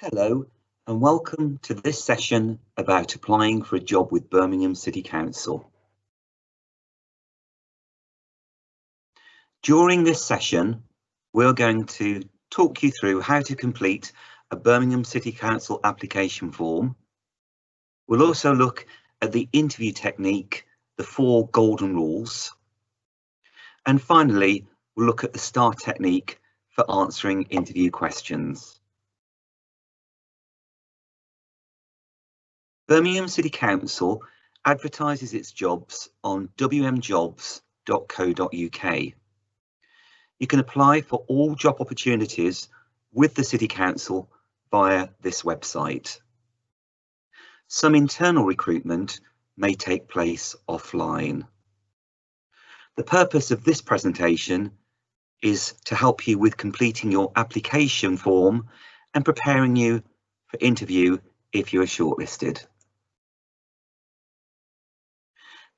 Hello and welcome to this session about applying for a job with Birmingham City Council. During this session, we're going to talk you through how to complete a Birmingham City Council application form. We'll also look at the interview technique, the 4 golden rules. And finally, we'll look at the STAR technique for answering interview questions. Birmingham City Council advertises its jobs on wmjobs.co.uk. You can apply for all job opportunities with the City Council via this website. Some internal recruitment may take place offline. The purpose of this presentation is to help you with completing your application form and preparing you for interview if you are shortlisted.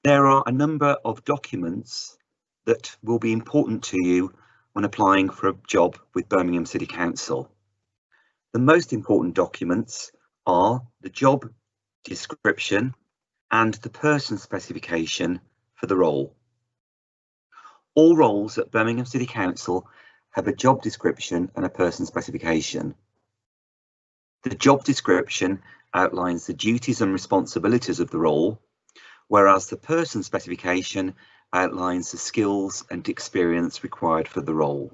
There are a number of documents that will be important to you when applying for a job with Birmingham City Council. The most important documents are the job description and the person specification for the role. All roles at Birmingham City Council have a job description and a person specification. The job description outlines the duties and responsibilities of the role, whereas the person specification outlines the skills and experience required for the role.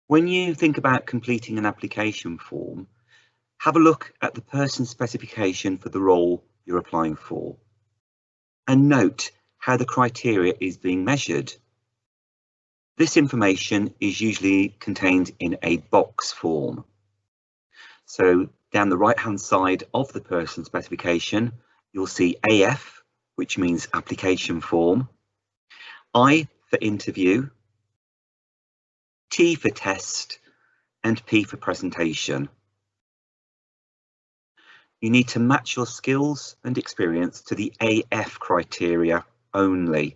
When you think about completing an application form, have a look at the person specification for the role you're applying for, and note how the criteria is being measured. This information is usually contained in a box form. So down the right-hand side of the person specification, you'll see AF, which means application form, I for interview, T for test, and P for presentation. You need to match your skills and experience to the AF criteria only.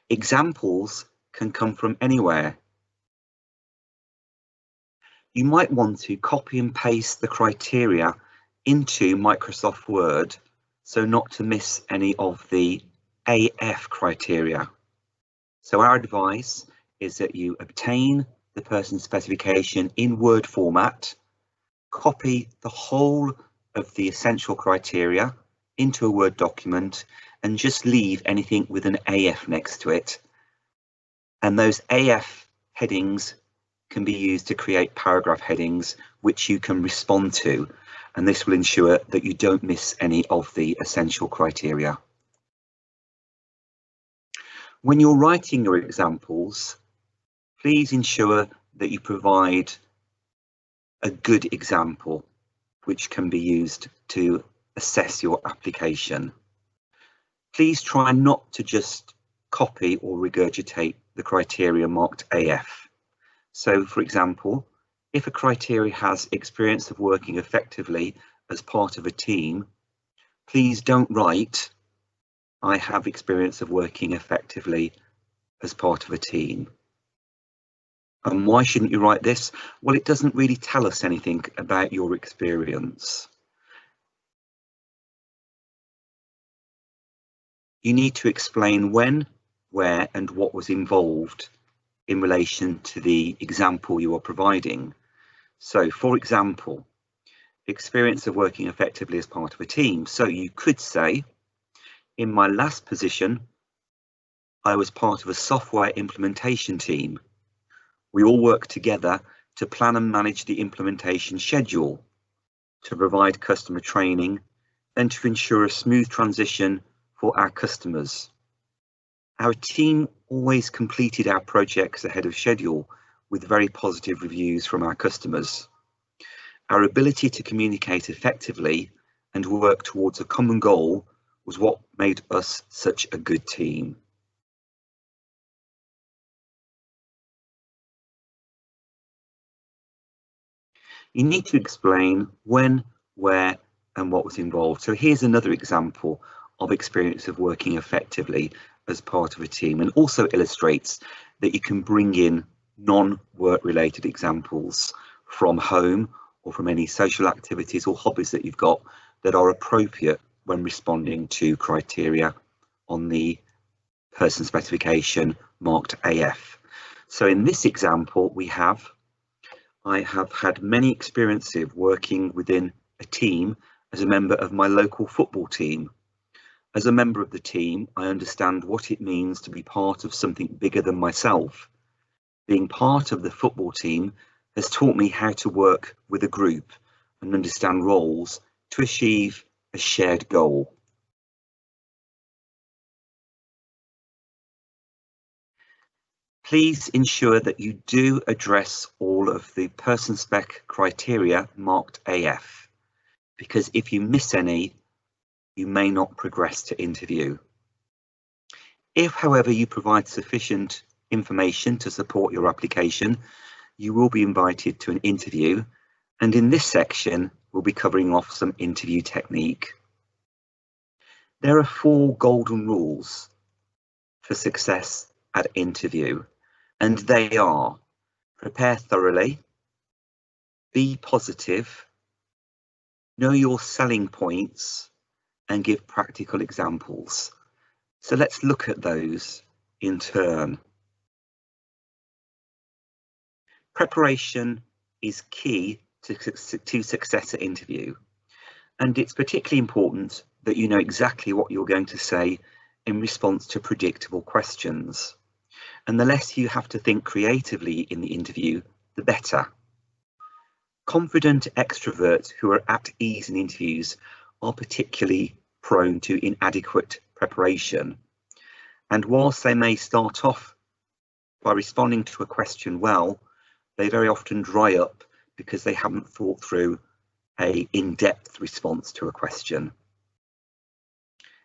Examples can come from anywhere. You might want to copy and paste the criteria into Microsoft Word so not to miss any of the AF criteria. So our advice is that you obtain the person specification in Word format, copy the whole of the essential criteria into a Word document and just leave anything with an AF next to it. And those AF headings can be used to create paragraph headings which you can respond to, and this will ensure that you don't miss any of the essential criteria. When you're writing your examples, please ensure that you provide a good example which can be used to assess your application. Please try not to just copy or regurgitate the criteria marked AF. So, for example, if a criteria has experience of working effectively as part of a team, please don't write, I have experience of working effectively as part of a team. And why shouldn't you write this? Well, it doesn't really tell us anything about your experience. You need to explain when, where, and what was involved in relation to the example you are providing. So, for example, experience of working effectively as part of a team. So you could say, in my last position, I was part of a software implementation team. We all worked together to plan and manage the implementation schedule, to provide customer training, and to ensure a smooth transition for our customers. Our team always completed our projects ahead of schedule with very positive reviews from our customers. Our ability to communicate effectively and work towards a common goal was what made us such a good team. You need to explain when, where, and what was involved. So here's another example of experience of working effectively as part of a team, and also illustrates that you can bring in non-work related examples from home or from any social activities or hobbies that you've got that are appropriate when responding to criteria on the person specification marked AF. So in this example, I have had many experiences working within a team as a member of my local football team. As a member of the team, I understand what it means to be part of something bigger than myself. Being part of the football team has taught me how to work with a group and understand roles to achieve a shared goal. Please ensure that you do address all of the person spec criteria marked AF, because if you miss any, you may not progress to interview. If, however, you provide sufficient information to support your application, you will be invited to an interview, and in this section we'll be covering off some interview technique. There are 4 golden rules for success at interview, and they are: prepare thoroughly, be positive, know your selling points, and give practical examples. So let's look at those in turn. Preparation is key to success at interview, and it's particularly important that you know exactly what you're going to say in response to predictable questions. And the less you have to think creatively in the interview, the better. Confident extroverts who are at ease in interviews are particularly prone to inadequate preparation. And whilst they may start off by responding to a question well, they very often dry up because they haven't thought through an in-depth response to a question.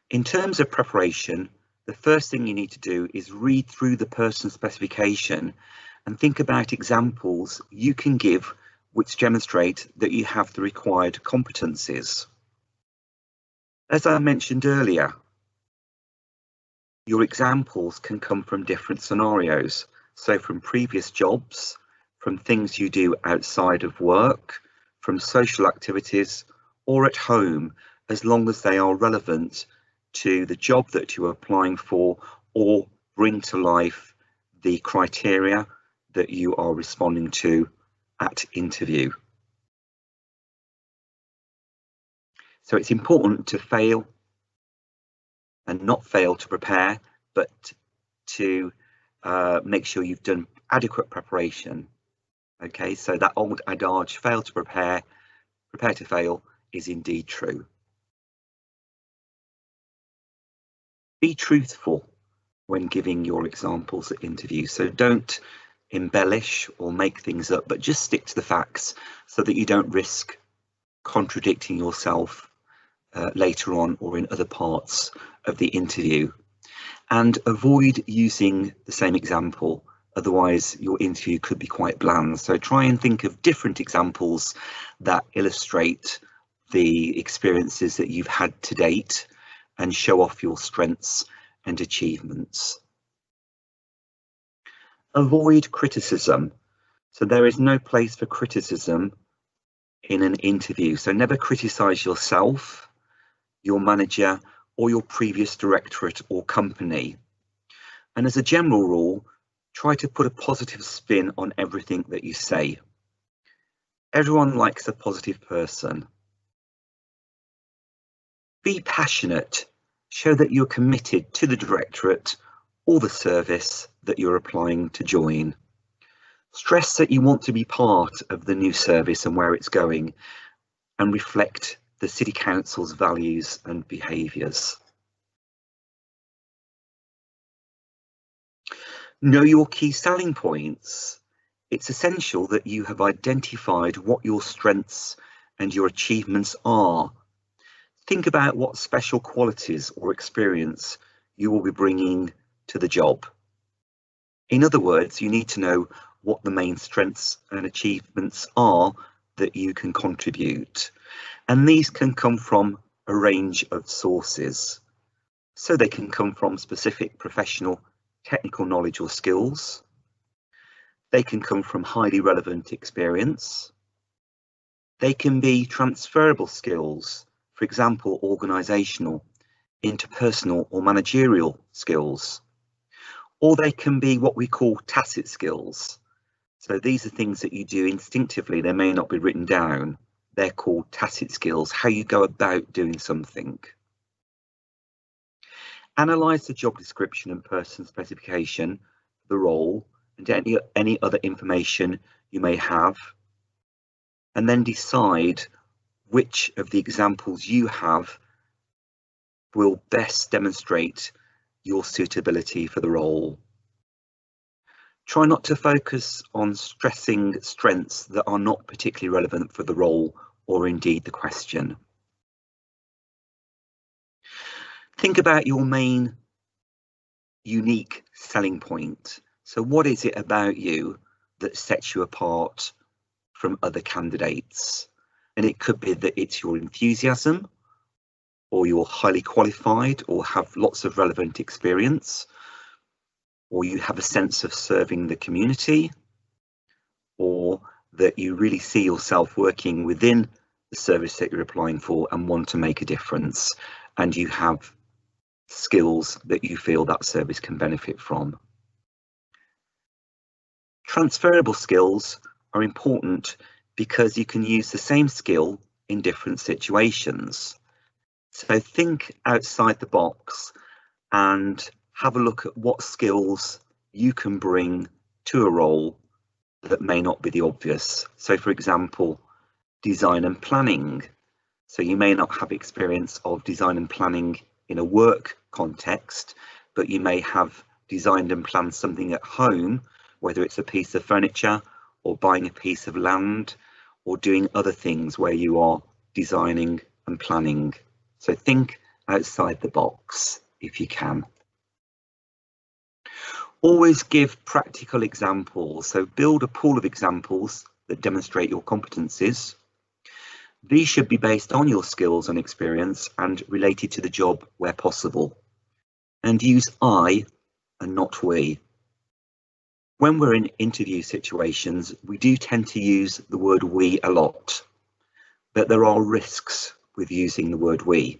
In terms of preparation, the first thing you need to do is read through the person specification and think about examples you can give which demonstrate that you have the required competencies. As I mentioned earlier, your examples can come from different scenarios, so from previous jobs, from things you do outside of work, from social activities, or at home, as long as they are relevant to the job that you are applying for or bring to life the criteria that you are responding to at interview. So it's important to fail and not fail to prepare, but to make sure you've done adequate preparation. Okay, so that old adage, fail to prepare, prepare to fail, is indeed true. Be truthful when giving your examples at interview. So don't embellish or make things up, but just stick to the facts so that you don't risk contradicting yourself later on or in other parts of the interview. And avoid using the same example, otherwise your interview could be quite bland. So try and think of different examples that illustrate the experiences that you've had to date and show off your strengths and achievements. Avoid criticism. So there is no place for criticism in an interview. So never criticize yourself, your manager, or your previous directorate or company. And as a general rule, try to put a positive spin on everything that you say. Everyone likes a positive person. Be passionate. Show that you're committed to the directorate or the service that you're applying to join. Stress that you want to be part of the new service and where it's going, and reflect the City Council's values and behaviours. Know your key selling points. It's essential that you have identified what your strengths and your achievements are. Think about what special qualities or experience you will be bringing to the job. In other words, you need to know what the main strengths and achievements are that you can contribute. And these can come from a range of sources. So they can come from specific professional technical knowledge or skills. They can come from highly relevant experience. They can be transferable skills, for example, organisational, interpersonal or managerial skills. Or they can be what we call tacit skills. So these are things that you do instinctively. They may not be written down. They're called tacit skills, how you go about doing something. Analyse the job description and person specification, the role, and any other information you may have, and then decide which of the examples you have will best demonstrate your suitability for the role. Try not to focus on stressing strengths that are not particularly relevant for the role or indeed the question. Think about your main unique selling point. So what is it about you that sets you apart from other candidates? And it could be that it's your enthusiasm, or you're highly qualified or have lots of relevant experience, or you have a sense of serving the community, or that you really see yourself working within the service that you're applying for and want to make a difference, and you have skills that you feel that service can benefit from. Transferable skills are important because you can use the same skill in different situations. So think outside the box and have a look at what skills you can bring to a role that may not be the obvious. So for example, design and planning. So you may not have experience of design and planning in a work context, but you may have designed and planned something at home, whether it's a piece of furniture or buying a piece of land or doing other things where you are designing and planning. So think outside the box if you can. Always give practical examples. So build a pool of examples that demonstrate your competencies. These should be based on your skills and experience and related to the job where possible. And use I and not we. When we're in interview situations, we do tend to use the word we a lot, but there are risks with using the word we.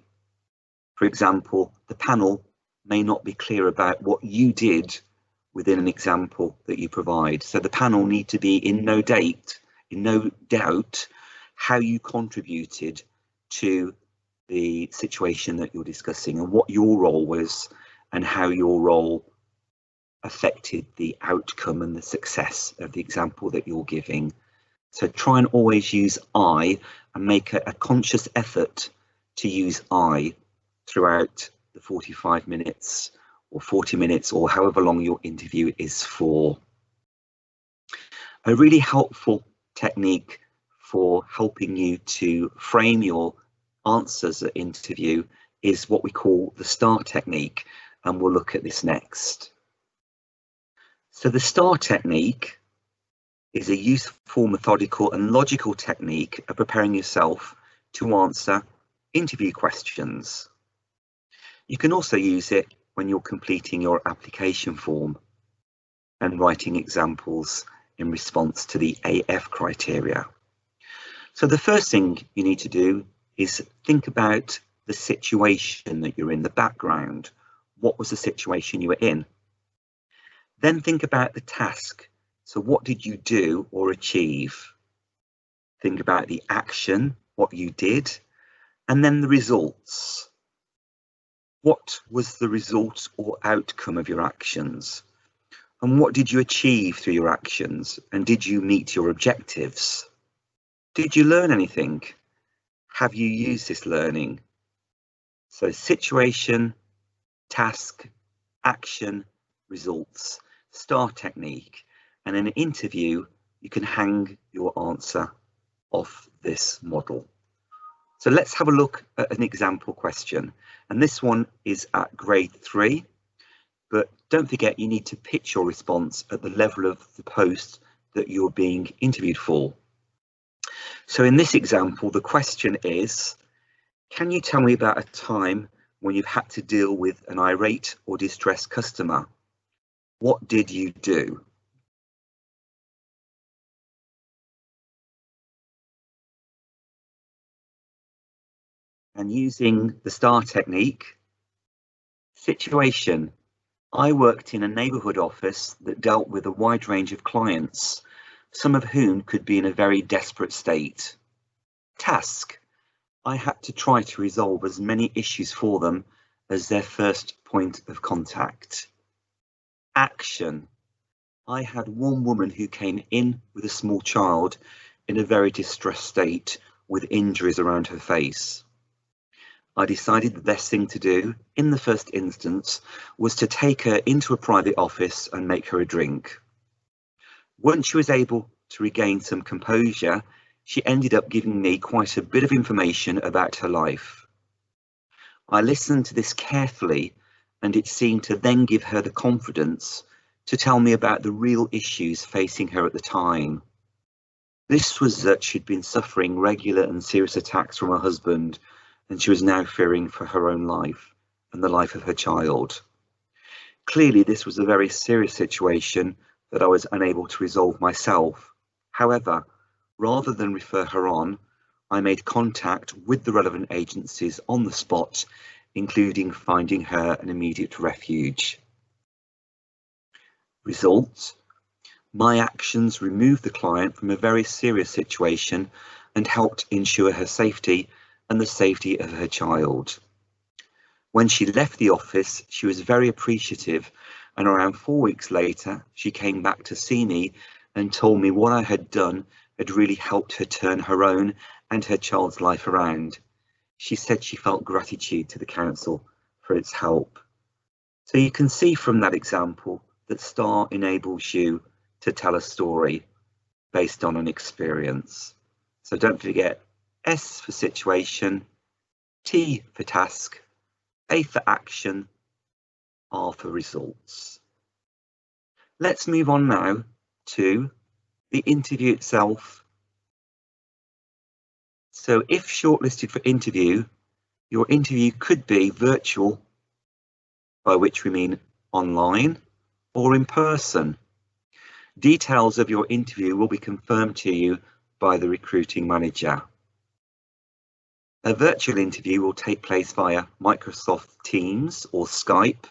For example, the panel may not be clear about what you did within an example that you provide. So the panel need to be in no doubt how you contributed to the situation that you're discussing and what your role was and how your role affected the outcome and the success of the example that you're giving. So try and always use I and make a conscious effort to use I throughout the 45 minutes or 40 minutes or however long your interview is for. A really helpful technique for helping you to frame your answers at interview is what we call the STAR technique, and we'll look at this next. So the STAR technique is a useful, methodical and logical technique of preparing yourself to answer interview questions. You can also use it when you're completing your application form and writing examples in response to the AF criteria. So the first thing you need to do is think about the situation that you're in, the background. What was the situation you were in? Then think about the task. So what did you do or achieve? Think about the action, what you did, and then the results. What was the result or outcome of your actions? And what did you achieve through your actions? And did you meet your objectives? Did you learn anything? Have you used this learning? So situation, task, action, results, STAR technique. And in an interview, you can hang your answer off this model. So let's have a look at an example question. And this one is at grade 3, but don't forget you need to pitch your response at the level of the post that you're being interviewed for. So in this example, the question is, can you tell me about a time when you've had to deal with an irate or distressed customer? What did you do? And using the STAR technique, situation. I worked in a neighbourhood office that dealt with a wide range of clients, some of whom could be in a very desperate state. Task. I had to try to resolve as many issues for them as their first point of contact. Action. I had one woman who came in with a small child in a very distressed state with injuries around her face. I decided the best thing to do in the first instance was to take her into a private office and make her a drink. Once she was able to regain some composure, she ended up giving me quite a bit of information about her life. I listened to this carefully, and it seemed to then give her the confidence to tell me about the real issues facing her at the time. This was that she'd been suffering regular and serious attacks from her husband, and she was now fearing for her own life and the life of her child. Clearly, this was a very serious situation that I was unable to resolve myself. However, rather than refer her on, I made contact with the relevant agencies on the spot, including finding her an immediate refuge. Result: my actions removed the client from a very serious situation and helped ensure her safety and the safety of her child. When she left the office, she was very appreciative, and around 4 weeks later, she came back to see me and told me what I had done had really helped her turn her own and her child's life around. She said she felt gratitude to the council for its help. So you can see from that example that STAR enables you to tell a story based on an experience. So don't forget, S for situation, T for task, A for action, R for results. Let's move on now to the interview itself. So if shortlisted for interview, your interview could be virtual, by which we mean online, or in person. Details of your interview will be confirmed to you by the recruiting manager. A virtual interview will take place via Microsoft Teams or Skype,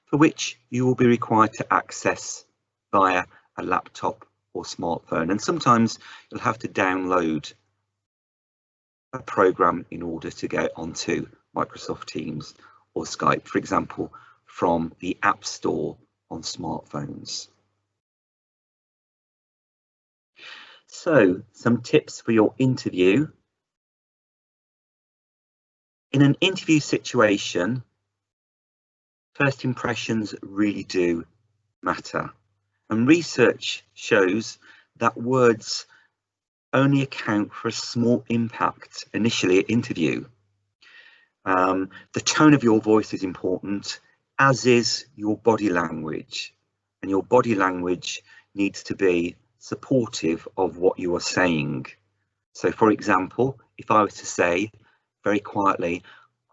for which you will be required to access via a laptop or smartphone, and sometimes you'll have to download a program in order to get onto Microsoft Teams or Skype, for example, from the App Store on smartphones. So, some tips for your interview. In an interview situation, first impressions really do matter, and research shows that words only account for a small impact initially at interview. The tone of your voice is important, as is your body language, and your body language needs to be supportive of what you are saying. So, for example, if I was to say very quietly,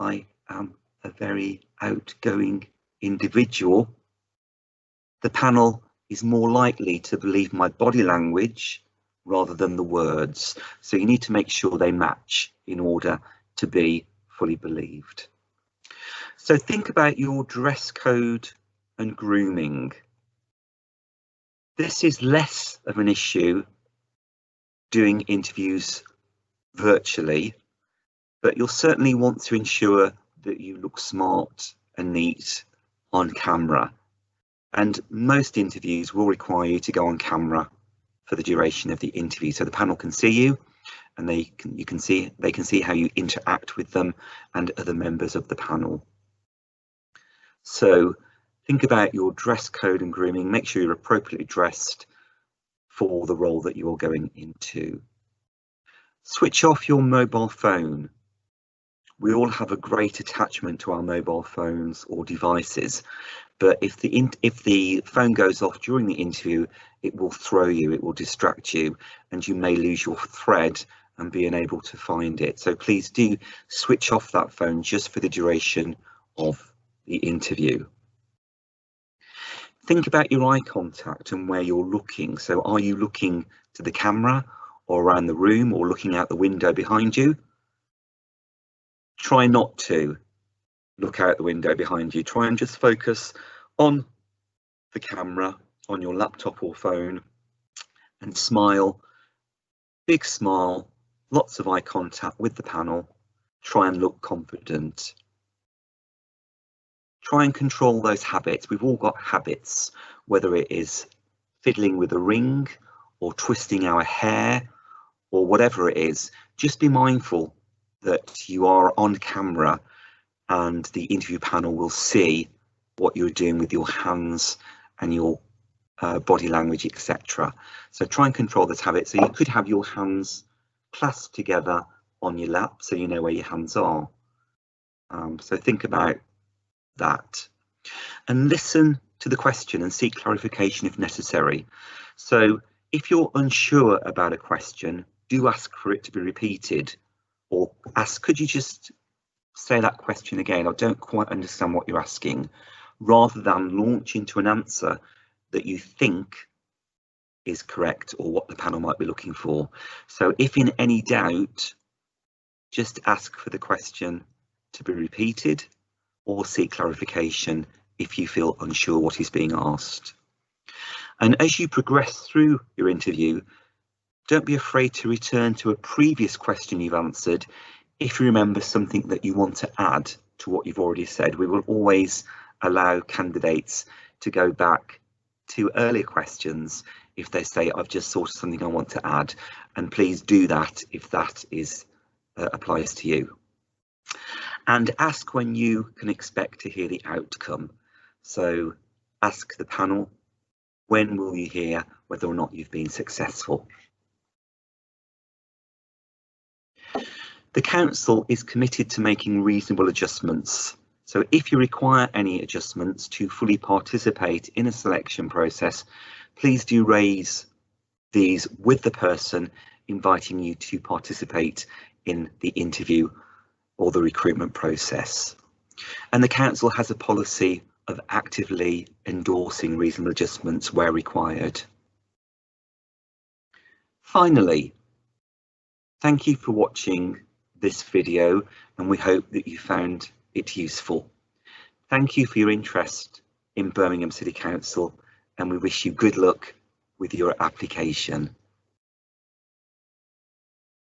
I am a very outgoing individual, the panel is more likely to believe my body language rather than the words. So you need to make sure they match in order to be fully believed. So think about your dress code and grooming. This is less of an issue doing interviews virtually, but you'll certainly want to ensure that you look smart and neat on camera. And most interviews will require you to go on camera for the duration of the interview, so the panel can see you, and they can see how you interact with them and other members of the panel. So think about your dress code and grooming. Make sure you're appropriately dressed for the role that you're going into. Switch off your mobile phone. We all have a great attachment to our mobile phones or devices, but if the phone goes off during the interview, it will throw you, it will distract you, and you may lose your thread and be unable to find it. So please do switch off that phone just for the duration of the interview. Think about your eye contact and where you're looking. So are you looking to the camera or around the room or looking out the window behind you? Try not to look out the window behind you. Try and just focus on the camera, on your laptop or phone, and smile. Big smile, lots of eye contact with the panel. Try and look confident. Try and control those habits. We've all got habits, whether it is fiddling with a ring or twisting our hair or whatever it is. Just be mindful that you are on camera and the interview panel will see what you're doing with your hands and your body language, etc. So try and control this habit. So you could have your hands clasped together on your lap so you know where your hands are. So think about that and listen to the question and seek clarification if necessary. So if you're unsure about a question, do ask for it to be repeated, or ask, could you just say that question again? I don't quite understand what you're asking, rather than launch into an answer that you think is correct or what the panel might be looking for. So if in any doubt, just ask for the question to be repeated or seek clarification if you feel unsure what is being asked. And as you progress through your interview, don't be afraid to return to a previous question you've answered if you remember something that you want to add to what you've already said. We will always allow candidates to go back to earlier questions if they say, I've just thought of something I want to add, and please do that if that is applies to you. And ask when you can expect to hear the outcome. So ask the panel, when will you hear whether or not you've been successful? The council is committed to making reasonable adjustments. So if you require any adjustments to fully participate in a selection process, please do raise these with the person inviting you to participate in the interview or the recruitment process. And the council has a policy of actively endorsing reasonable adjustments where required. Finally, thank you for watching this video, and we hope that you found it useful. Thank you for your interest in Birmingham City Council, and we wish you good luck with your application.